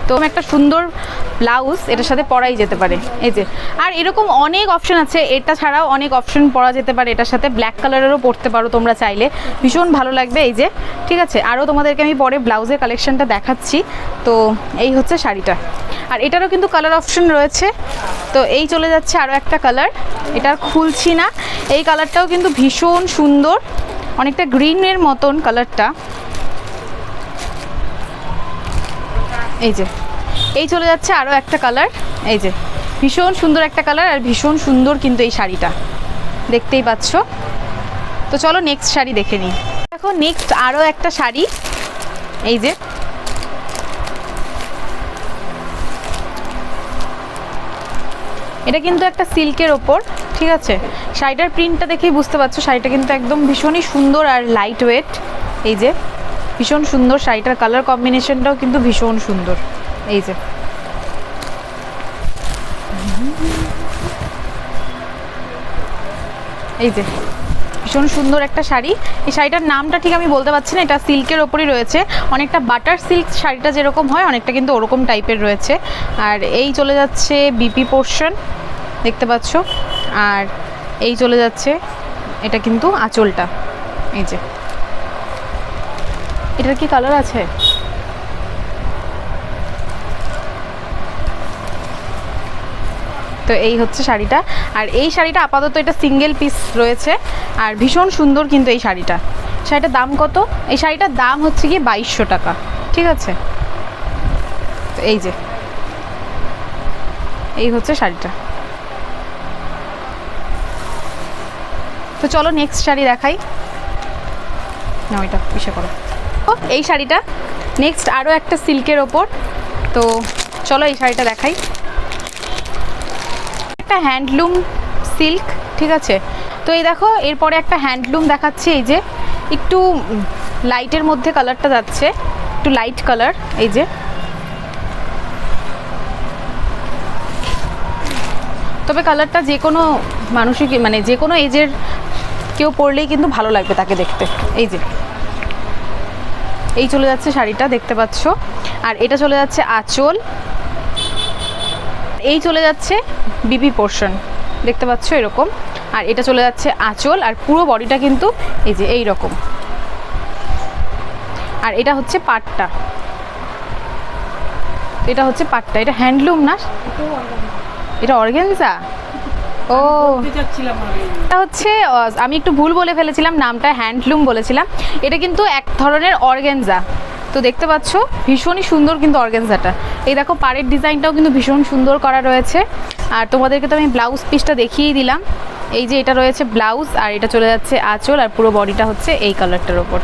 Speaker 2: তো একটা সুন্দর ব্লাউজ এটার সাথে পরাই যেতে পারে, এই যে। আর এরকম অনেক অপশন আছে, এটা ছাড়াও অনেক অপশন পরা যেতে পারে এটার সাথে, ব্ল্যাক কালারেরও পরতে পারো তোমরা চাইলে, ভীষণ ভালো লাগবে, এই যে, ঠিক আছে। আরও তোমাদেরকে আমি পরে ব্লাউজের কালেকশনটা দেখাচ্ছি। তো এই হচ্ছে শাড়িটা। আর এটারও কিন্তু কালার অপশন রয়েছে। তো এই চলে যাচ্ছে আরও একটা কালার, এটার খুলছি না। এই কালারটাও কিন্তু ভীষণ সুন্দর, অনেকটা গ্রিনের মতন কালারটা, এই যে। এই চলে যাচ্ছে আরও একটা কালার, এই যে ভীষণ সুন্দর একটা কালার। আর ভীষণ সুন্দর কিন্তু এই শাড়িটা, দেখতেই পাচ্ছ। তো চলো নেক্সট শাড়ি দেখে নিই। দেখো নেক্সট আরও একটা শাড়ি, এই যে, এটা কিন্তু একটা সিল্কের ওপর, ঠিক আছে। শাড়িটার প্রিন্টটা দেখেই বুঝতে পারছো শাড়িটা কিন্তু একদম ভীষণই সুন্দর আর লাইট ওয়েট, এই যে ভীষণ সুন্দর। শাড়িটার কালার কম্বিনেশনটাও কিন্তু ভীষণ সুন্দর, এই যে। এই যে ভীষণ সুন্দর একটা শাড়ি। এই শাড়িটার নামটা ঠিক আমি বলতে পারছি না, এটা সিল্কের ওপরই রয়েছে, অনেকটা বাটার সিল্ক শাড়িটা যেরকম হয় অনেকটা কিন্তু ওরকম টাইপের রয়েছে। আর এই চলে যাচ্ছে বিপি পোর্শন, দেখতে পাচ্ছ। আর এই চলে যাচ্ছে এটা কিন্তু আঁচলটা, এই যে। এটার কি কালার আছে? তো এই হচ্ছে শাড়িটা। আর এই শাড়িটা আপাতত এটা সিঙ্গেল পিস রয়েছে, আর ভীষণ সুন্দর কিন্তু এই শাড়িটার দাম কত? এই শাড়িটার দাম হচ্ছে গিয়ে 2200 টাকা, ঠিক আছে। তো এই যে এই হচ্ছে শাড়িটা। তো চলো নেক্সট শাড়ি দেখাই না, ওইটা পিছে করো। ও এই শাড়িটা নেক্সট আরও একটা সিল্কের ওপর। তো চলো এই শাড়িটা দেখাই, একটা হ্যান্ডলুম সিল্ক, ঠিক আছে। তো এই দেখো এরপরে একটা হ্যান্ডলুম দেখাচ্ছি, এই যে একটু লাইটের মধ্যে কালারটা যাচ্ছে, একটু লাইট কালার, এই যে। তবে কালারটা যে কোনো মানুষই মানে যে কোনো এজের কেউ পরলেই কিন্তু ভালো লাগবে তাকে দেখতে, এই যে। এই চলে যাচ্ছে শাড়িটা, দেখতে পাচ্ছ। আর এটা চলে যাচ্ছে আঁচল, এই চলে যাচ্ছে বিপি পোর্শন, দেখতে পাচ্ছ এরকম। আর এটা চলে যাচ্ছে আঁচল, আর পুরো বডিটা কিন্তু এই যে এই রকম। আর এটা হচ্ছে পাটটা, এটা হচ্ছে পাটটা, এটা হ্যান্ডলুম না, এটা অর্গানজা। ও এটা হচ্ছে, আমি একটু ভুল বলে ফেলেছিলাম, নামটা হ্যান্ডলুম বলেছিলাম। এটা কিন্তু এক ধরনের অর্গানজা। তো দেখতে পাচ্ছ ভীষণই সুন্দর কিন্তু অর্গানজাটা। এই দেখো পাড়ের ডিজাইনটাও কিন্তু ভীষণ সুন্দর করা রয়েছে। আর তোমাদেরকে তো আমি ব্লাউজ পিসটা দেখিয়েই দিলাম, এই যে এটা রয়েছে ব্লাউজ, আর এটা চলে যাচ্ছে আঁচল, আর পুরো বডিটা হচ্ছে এই কালারটার ওপর।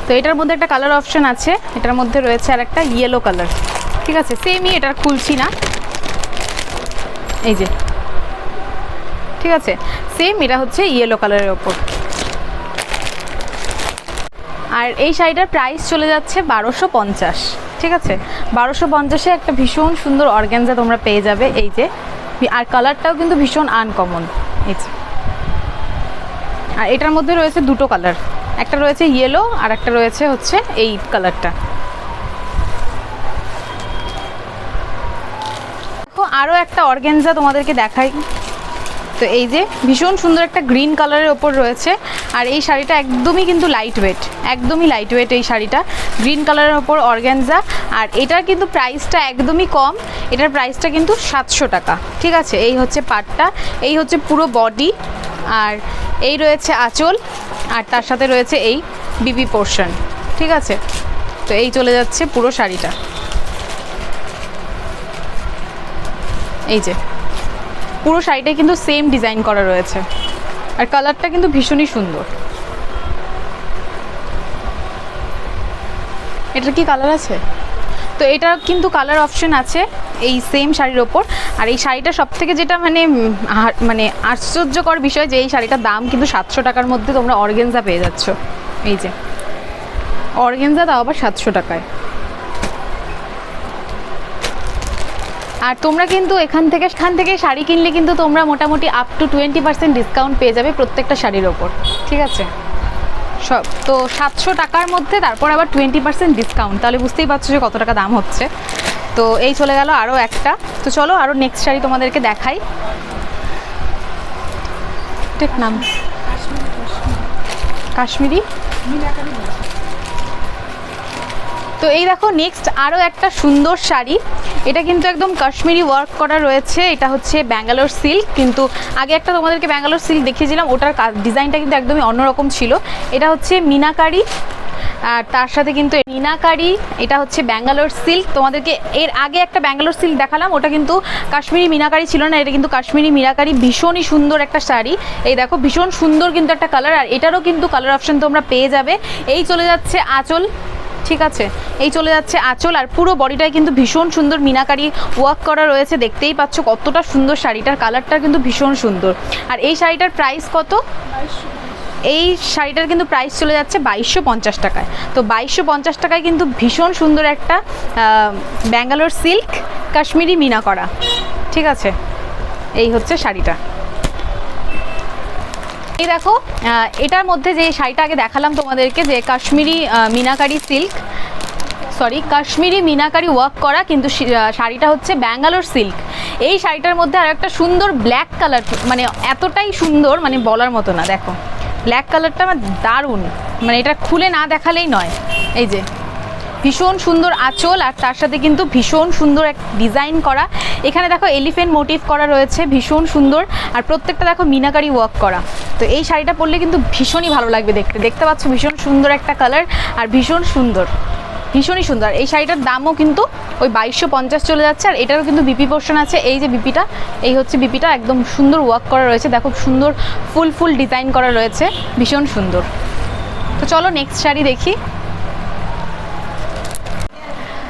Speaker 2: তো এটার মধ্যে একটা কালার অপশন আছে, এটার মধ্যে রয়েছে আর একটা ইয়েলো কালার, ঠিক আছে। সেমই, এটা খুলছি না, এই যে, ঠিক আছে, সেম। এটা হচ্ছে ইয়েলো কালারের ওপর। আর এই শাড়িটার প্রাইস চলে যাচ্ছে 1250, ঠিক আছে। 1250-এ একটা ভীষণ সুন্দর অর্গানজা তোমরা পেয়ে যাবে, এই যে আর কালারটাও কিন্তু ভীষণ আনকমন। এই যে, আর এটার মধ্যে রয়েছে দুটো কালার, একটা রয়েছে ইয়েলো আর একটা রয়েছে হচ্ছে এই কালারটা। দেখো আরও একটা অর্গানজা তোমাদেরকে দেখাই। তো এই যে ভীষণ সুন্দর একটা গ্রিন কালারের ওপর রয়েছে, আর এই শাড়িটা একদমই কিন্তু লাইট ওয়েট, একদমই লাইট ওয়েট এই শাড়িটা, গ্রিন কালারের ওপর অর্গানজা। আর এটার কিন্তু প্রাইসটা একদমই কম, এটার প্রাইসটা কিন্তু 700 টাকা। ঠিক আছে, এই হচ্ছে পাটটা, এই হচ্ছে পুরো বডি, আর এই রয়েছে আঁচল, আর তার সাথে রয়েছে এই বিবি পোর্শন। ঠিক আছে, তো এই চলে যাচ্ছে পুরো শাড়িটা। এই যে পুরো শাড়িটাই কিন্তু সেম ডিজাইন করা রয়েছে, আর কালারটা কিন্তু ভীষণই সুন্দর। এটার কি কালার আছে? তো এটা কিন্তু কালার অপশন আছে এই সেম শাড়ির ওপর। আর এই শাড়িটা সব থেকে যেটা মানে আশ্চর্যকর বিষয়, যে এই শাড়িটার দাম কিন্তু 700 টাকার মধ্যে তোমরা অর্গানজা পেয়ে যাচ্ছ। এই যে অর্গানজা, তাও আবার 700 টাকায়। আর তোমরা কিন্তু এখান থেকে শাড়ি কিনলে কিন্তু তোমরা মোটামুটি আপ টু 20% ডিসকাউন্ট পেয়ে যাবে প্রত্যেকটা শাড়ির ওপর। ঠিক আছে, সব তো 700 টাকার মধ্যে, তারপর আবার 20% ডিসকাউন্ট, তাহলে বুঝতেই পারছো যে কত টাকা দাম হচ্ছে। তো এই চলে গেল আরও একটা। তো চলো আরও নেক্সট শাড়ি তোমাদেরকে দেখাই। ঠিক নাম কাশ্মীরি। তো এই দেখো নেক্সট আরও একটা সুন্দর শাড়ি, এটা কিন্তু একদম কাশ্মীরি ওয়ার্ক করা রয়েছে। এটা হচ্ছে ব্যাঙ্গালোর সিল্ক, কিন্তু আগে একটা তোমাদেরকে ব্যাঙ্গালোর সিল্ক দেখিয়েছিলাম, ওটার ডিজাইনটা কিন্তু একদমই অন্যরকম ছিল। এটা হচ্ছে মিনাকারি, আর তার সাথে কিন্তু মিনাকারি, এটা হচ্ছে ব্যাঙ্গালোর সিল্ক। তোমাদেরকে এর আগে একটা ব্যাঙ্গালোর সিল্ক দেখালাম, ওটা কিন্তু কাশ্মীরি মিনাকারি ছিল না, এটা কিন্তু কাশ্মীরি মিনাকারি। ভীষণই সুন্দর একটা শাড়ি, এই দেখো ভীষণ সুন্দর কিন্তু একটা কালার, আর এটারও কিন্তু কালার অপশন তোমরা পেয়ে যাবে। এই চলে যাচ্ছে আঁচল। ঠিক আছে, এই চলে যাচ্ছে আঁচল, আর পুরো বডিটায় কিন্তু ভীষণ সুন্দর মিনাকারি ওয়ার্ক করা রয়েছে। দেখতেই পাচ্ছ কতটা সুন্দর শাড়িটার কালারটা কিন্তু ভীষণ সুন্দর। আর এই শাড়িটার প্রাইস কত? এই শাড়িটার কিন্তু প্রাইস চলে যাচ্ছে 2250 টাকায়। তো 2250 টাকায় কিন্তু ভীষণ সুন্দর একটা ব্যাঙ্গালোর সিল্ক কাশ্মীরি মিনা করা। ঠিক আছে, এই হচ্ছে শাড়িটা। এই দেখো এটার মধ্যে যে শাড়িটা আগে দেখালাম তোমাদেরকে, যে Kashmiri meenakari silk, sorry Kashmiri meenakari work করা, কিন্তু শাড়িটা হচ্ছে ব্যাঙ্গালোর সিল্ক। এই শাড়িটার মধ্যে আর একটা সুন্দর ব্ল্যাক কালার, মানে এতটাই সুন্দর মানে বলার মতো না। দেখো ব্ল্যাক কালারটা আমার দারুণ, মানে এটা খুলে না দেখালেই নয়। এই যে ভীষণ সুন্দর আঁচল, আর তার সাথে কিন্তু ভীষণ সুন্দর এক ডিজাইন করা। এখানে দেখো এলিফেন্ট মোটিভ করা রয়েছে, ভীষণ সুন্দর, আর প্রত্যেকটা দেখো মিনাকারি ওয়ার্ক করা। তো এই শাড়িটা পরলে কিন্তু ভীষণই ভালো লাগবে দেখতে। দেখতে পাচ্ছ ভীষণ সুন্দর একটা কালার, আর ভীষণ সুন্দর, ভীষণই সুন্দর। এই শাড়িটার দামও কিন্তু ওই 2250 চলে যাচ্ছে। আর এটারও কিন্তু বিপি পোর্শন আছে, এই যে বিপিটা, এই হচ্ছে বিপিটা, একদম সুন্দর ওয়ার্ক করা রয়েছে। দেখো সুন্দর ফুল ডিজাইন করা রয়েছে, ভীষণ সুন্দর। তো চলো নেক্সট শাড়ি দেখি।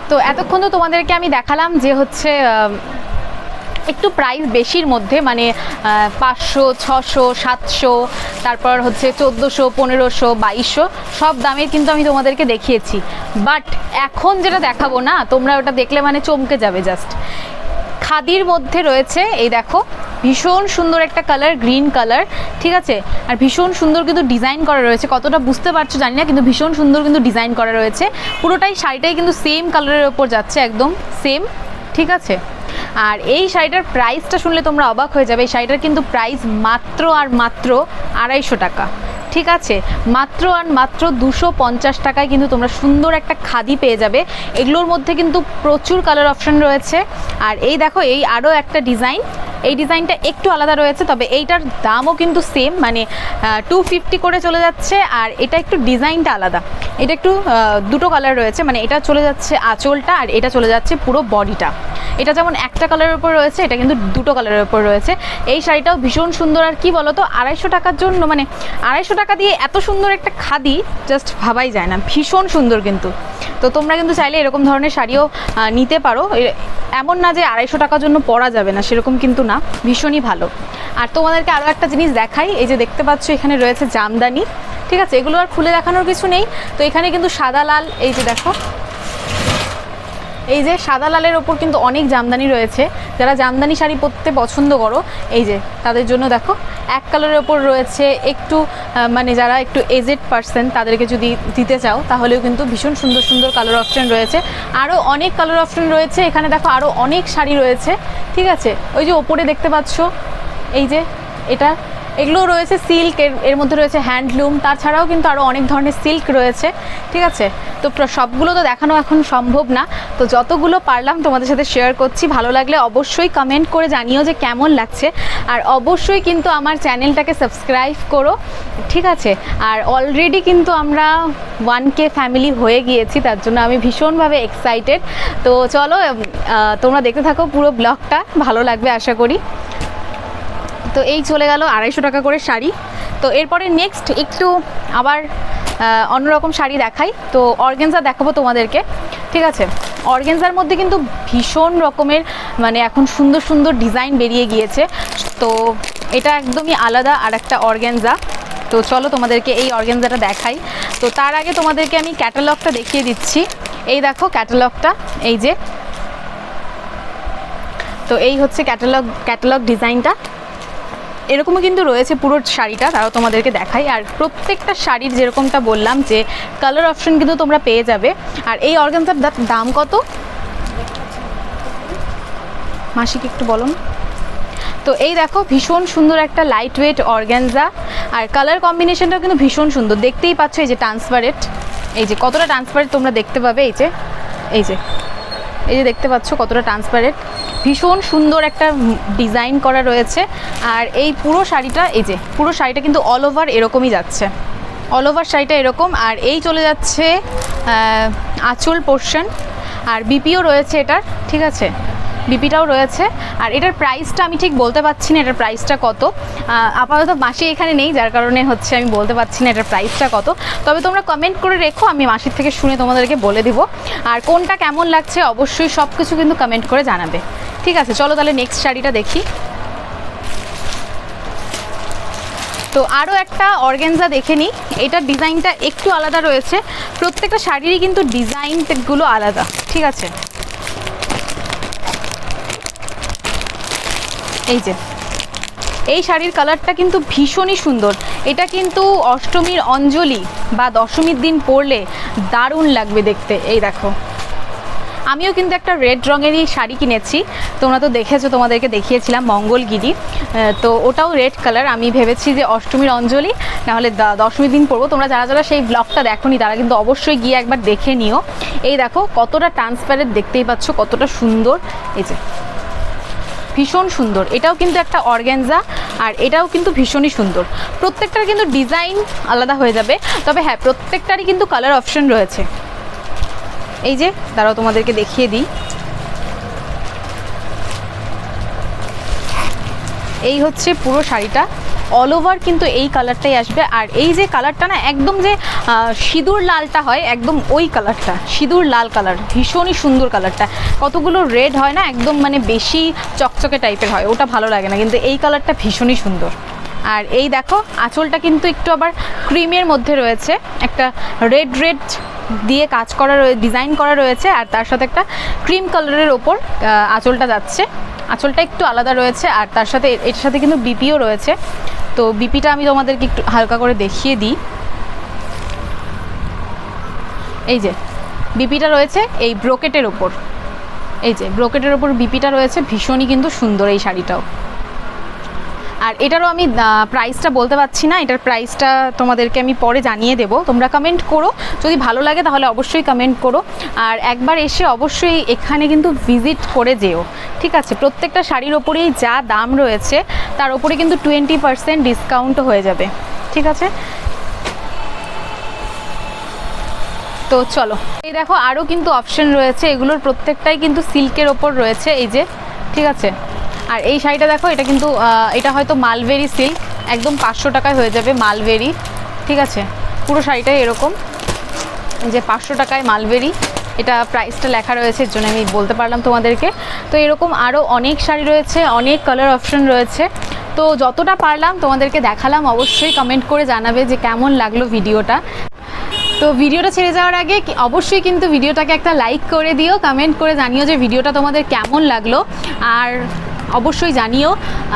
Speaker 2: তো এতক্ষণ তো তোমাদেরকে আমি দেখালাম যে হচ্ছে একটু প্রাইস বেশির মধ্যে, মানে 500, 600, 700, তারপর হচ্ছে 1400, 1500, 2200 সব দামের কিন্তু আমি তোমাদেরকে দেখিয়েছি। বাট এখন যেটা দেখাবো না, তোমরা ওটা দেখলে মানে চমকে যাবে। জাস্ট খাদির মধ্যে রয়েছে, এই দেখো ভীষণ সুন্দর একটা কালার, গ্রিন কালার। ঠিক আছে, আর ভীষণ সুন্দর কিন্তু ডিজাইন করা রয়েছে, কতটা বুঝতে পারছো জানি না, কিন্তু ভীষণ সুন্দর কিন্তু ডিজাইন করা রয়েছে। পুরোটাই শাড়িটাই কিন্তু সেম কালারের ওপর যাচ্ছে, একদম সেম। ঠিক আছে, আর এই শাড়িটার প্রাইসটা শুনলে তোমরা অবাক হয়ে যাবে। এই শাড়িটার কিন্তু প্রাইস মাত্র আর মাত্র 250 টাকা। ঠিক আছে, মাত্র আর মাত্র 250 টাকায় কিন্তু তোমরা সুন্দর একটা খাদি পেয়ে যাবে। এগুলোর মধ্যে কিন্তু প্রচুর কালার অপশন রয়েছে। আর এই দেখো এই আরও একটা ডিজাইন, এই ডিজাইনটা একটু আলাদা রয়েছে, তবে এইটার দামও কিন্তু সেম, মানে 250 করে চলে যাচ্ছে। আর এটা একটু ডিজাইনটা আলাদা, এটা একটু দুটো কালার রয়েছে, মানে এটা চলে যাচ্ছে আঁচলটা, আর এটা চলে যাচ্ছে পুরো বডিটা। এটা যেমন একটা কালারের উপর রয়েছে, এটা কিন্তু দুটো কালারের উপর রয়েছে। এই শাড়িটাও ভীষণ সুন্দর। আর কি বলো তো, 250 টাকার জন্য, মানে 250 টাকা দিয়ে এত সুন্দর একটা খাদি জাস্ট ভাবাই যায় না, ভীষণ সুন্দর কিন্তু। তো তোমরা কিন্তু চাইলে এরকম ধরনের শাড়িও নিতে পারো, এমন না যে 250 টাকার জন্য পরা যাবে না, সেরকম কিন্তু না, ভীষণই ভালো। আর তোমাদেরকে আরও একটা জিনিস দেখাই, এই যে দেখতে পাচ্ছ এখানে রয়েছে জামদানি। ঠিক আছে, এগুলো আর খুলে দেখানোর কিছু নেই। তো এখানে কিন্তু সাদা লাল, এই যে দেখো এই যে সাদা লালের ওপর কিন্তু অনেক জামদানি রয়েছে, যারা জামদানি শাড়ি পরতে পছন্দ করো এই যে তাদের জন্য দেখো এক কালারের ওপর রয়েছে একটু মানে যারা একটু এজেড পার্সন তাদেরকে যদি দিতে চাও তাহলেও কিন্তু ভীষণ সুন্দর সুন্দর কালার অপশন রয়েছে। আরও অনেক কালার অপশন রয়েছে এখানে, দেখো আরও অনেক শাড়ি রয়েছে, ঠিক আছে। ওই যে ওপরে দেখতে পাচ্ছ এই যে এটা, এগুলোও রয়েছে সিল্ক, এর মধ্যে রয়েছে হ্যান্ডলুম, তাছাড়াও কিন্তু আরও অনেক ধরনের সিল্ক রয়েছে, ঠিক আছে। তো সবগুলো তো দেখানো এখন সম্ভব না, তো যতগুলো পারলাম তোমাদের সাথে শেয়ার করছি। ভালো লাগলে অবশ্যই কমেন্ট করে জানিও যে কেমন লাগছে, আর অবশ্যই কিন্তু আমার চ্যানেলটাকে সাবস্ক্রাইব করো, ঠিক আছে। আর অলরেডি কিন্তু আমরা 1K ফ্যামিলি হয়ে গিয়েছি, তার জন্য আমি ভীষণভাবে এক্সাইটেড। তো চলো তোমরা দেখতে থাকো পুরো ব্লগটা, ভালো লাগবে আশা করি। তো এই চলে গেল 250 টাকা করে শাড়ি। তো এরপরে নেক্সট একটু আবার অন্যরকম শাড়ি দেখাই, তো অর্গেনজা দেখাবো তোমাদেরকে, ঠিক আছে। অর্গেনজার মধ্যে কিন্তু ভীষণ রকমের মানে এখন সুন্দর সুন্দর ডিজাইন বেরিয়ে গিয়েছে, তো এটা একদমই আলাদা আর একটা অর্গেনজা। তো চলো তোমাদেরকে এই অর্গেনজাটা দেখাই। তো তার আগে তোমাদেরকে আমি ক্যাটালগটা দেখিয়ে দিচ্ছি। এই দেখো ক্যাটালগটা, এই যে, তো এই হচ্ছে ক্যাটালগ ডিজাইনটা, এরকমও কিন্তু রয়েছে পুরো শাড়িটা, তারাও তোমাদেরকে দেখাই। আর প্রত্যেকটা শাড়ির যেরকমটা বললাম যে কালার অপশন কিন্তু তোমরা পেয়ে যাবে। আর এই অর্গানজার দাম কত মাসিক একটু বলো না। তো এই দেখো ভীষণ সুন্দর একটা লাইট ওয়েট অর্গানজা, আর কালার কম্বিনেশনটাও কিন্তু ভীষণ সুন্দর, দেখতেই পাচ্ছ এই যে ট্রান্সপারেন্ট, এই যে কতটা ট্রান্সপারেন্ট তোমরা দেখতে পাবে, এই যে এই যে এই যে দেখতে পাচ্ছ কতটা ট্রান্সপারেন্ট, ভীষণ সুন্দর একটা ডিজাইন করা রয়েছে। আর এই পুরো শাড়িটা, এই যে পুরো শাড়িটা কিন্তু অল ওভার এরকমই যাচ্ছে, অল ওভার শাড়িটা এরকম। আর এই চলে যাচ্ছে আঁচল পোর্শন, আর বিপিও রয়েছে এটার, ঠিক আছে, বিপিটাও রয়েছে। আর এটার প্রাইসটা আমি ঠিক বলতে পারছি না, এটার প্রাইসটা কত, আপাতত মাসি এখানে নেই যার কারণে হচ্ছে আমি বলতে পারছি না এটার প্রাইসটা কত। তবে তোমরা কমেন্ট করে রেখো, আমি মাসির থেকে শুনে তোমাদেরকে বলে দিব। আর কোনটা কেমন লাগছে অবশ্যই সব কিছু কিন্তু কমেন্ট করে জানাবে, ঠিক আছে। চলো তাহলে নেক্সট শাড়িটা দেখি। তো আরও একটা অর্গানজা দেখে নিই, এটার ডিজাইনটা একটু আলাদা রয়েছে, প্রত্যেকটা শাড়িরই কিন্তু ডিজাইনগুলো আলাদা, ঠিক আছে। এই যে এই শাড়ির কালারটা কিন্তু ভীষণই সুন্দর, এটা কিন্তু অষ্টমীর অঞ্জলি বা দশমীর দিন পরলে দারুণ লাগবে দেখতে। এই দেখো আমিও কিন্তু একটা রেড রঙেরই শাড়ি কিনেছি, তোমরা তো দেখেছো, তোমাদেরকে দেখিয়েছিলাম মঙ্গলগিরি, তো ওটাও রেড কালার। আমি ভেবেছি যে অষ্টমীর অঞ্জলি নাহলে দশমীর দিন পরবো। তোমরা যারা যারা সেই ব্লগটা দেখোনি তারা কিন্তু অবশ্যই গিয়ে একবার দেখে নিও। এই দেখো কতটা ট্রান্সপারেন্ট, দেখতেই পাচ্ছ কতটা সুন্দর, এই যে ভীষণ সুন্দর। এটাও কিন্তু একটা অর্গানজা, আর এটাও কিন্তু ভীষণই সুন্দর। প্রত্যেকটার কিন্তু ডিজাইন আলাদা হয়ে যাবে, তবে হ্যাঁ প্রত্যেকটারই কিন্তু কালার অপশন রয়েছে। এই যে দাঁড়াও তোমাদেরকে দেখিয়ে দিই, এই হচ্ছে পুরো শাড়িটা, অল ওভার কিন্তু এই কালারটাই আসবে। আর এই যে কালারটা না একদম যে সিঁদুর লালটা হয়, একদম ওই কালারটা, সিঁদুর লাল কালার, ভীষণই সুন্দর কালারটা। কতগুলো রেড হয় না একদম মানে বেশি চকচকে টাইপের হয়, ওটা ভালো লাগে না, কিন্তু এই কালারটা ভীষণই সুন্দর। আর এই দেখো আঁচলটা কিন্তু একটু আবার ক্রিমের মধ্যে রয়েছে, একটা রেড রেড দিয়ে কাজ করা ডিজাইন করা রয়েছে, আর তার সাথে একটা ক্রিম কালারের ওপর আঁচলটা যাচ্ছে, আঁচলটা একটু আলাদা রয়েছে। আর তার সাথে এটার সাথে কিন্তু বিপিও রয়েছে, তো বিপিটা আমি তোমাদেরকে একটু হালকা করে দেখিয়ে দিই। এই যে বিপিটা রয়েছে এই ব্রোকেটের ওপর, এই যে ব্রোকেটের ওপর বিপিটা রয়েছে, ভীষণই কিন্তু সুন্দর এই শাড়িটাও। আর এটারও আমি প্রাইসটা বলতে পারছি না, এটার প্রাইসটা তোমাদেরকে আমি পরে জানিয়ে দেবো, তোমরা কমেন্ট করো, যদি ভালো লাগে তাহলে অবশ্যই কমেন্ট করো। আর একবার এসে অবশ্যই এখানে কিন্তু ভিজিট করে যেও, ঠিক আছে। প্রত্যেকটা শাড়ির ওপরেই যা দাম রয়েছে তার ওপরে কিন্তু 20% ডিসকাউন্টও হয়ে যাবে, ঠিক আছে। তো চলো এই দেখো আরও কিন্তু অপশন রয়েছে, এগুলোর প্রত্যেকটাই কিন্তু সিল্কের ওপর রয়েছে, এই যে, ঠিক আছে। আর এই শাড়িটা দেখো, এটা কিন্তু এটা হয়তো মালবেরি সিল্ক, একদম 500 টাকায় হয়ে যাবে মালবেরি, ঠিক আছে। পুরো শাড়িটাই এরকম যে 500 টাকায় মালবেরি, এটা প্রাইসটা লেখা রয়েছে, এর জন্য আমি বলতে পারলাম তোমাদেরকে। তো এরকম আরও অনেক শাড়ি রয়েছে, অনেক কালার অপশন রয়েছে, তো যতটা পারলাম তোমাদেরকে দেখালাম। অবশ্যই কমেন্ট করে জানাবে যে কেমন লাগলো ভিডিওটা। তো ভিডিওটা ছেড়ে যাওয়ার আগে অবশ্যই কিন্তু ভিডিওটাকে একটা লাইক করে দিও, কমেন্ট করে জানিও যে ভিডিওটা তোমাদের কেমন লাগলো, আর অবশ্যই জানিও,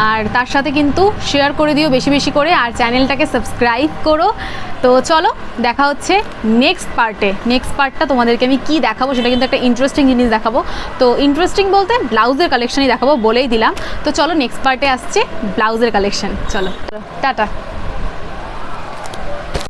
Speaker 2: আর তার সাথে কিন্তু শেয়ার করে দিও বেশি বেশি করে, আর চ্যানেলটাকে সাবস্ক্রাইব করো। তো চলো দেখা হচ্ছে নেক্সট পার্টে। নেক্সট পার্টটা তোমাদেরকে আমি কি দেখাবো সেটা কিন্তু একটা ইন্টারেস্টিং জিনিস দেখাবো। তো ইন্টারেস্টিং বলতে ব্লাউজের কালেকশনই দেখাবো, বলেই দিলাম। তো চলো নেক্সট পার্টে আসছে ব্লাউজের কালেকশন। চলো টাটা।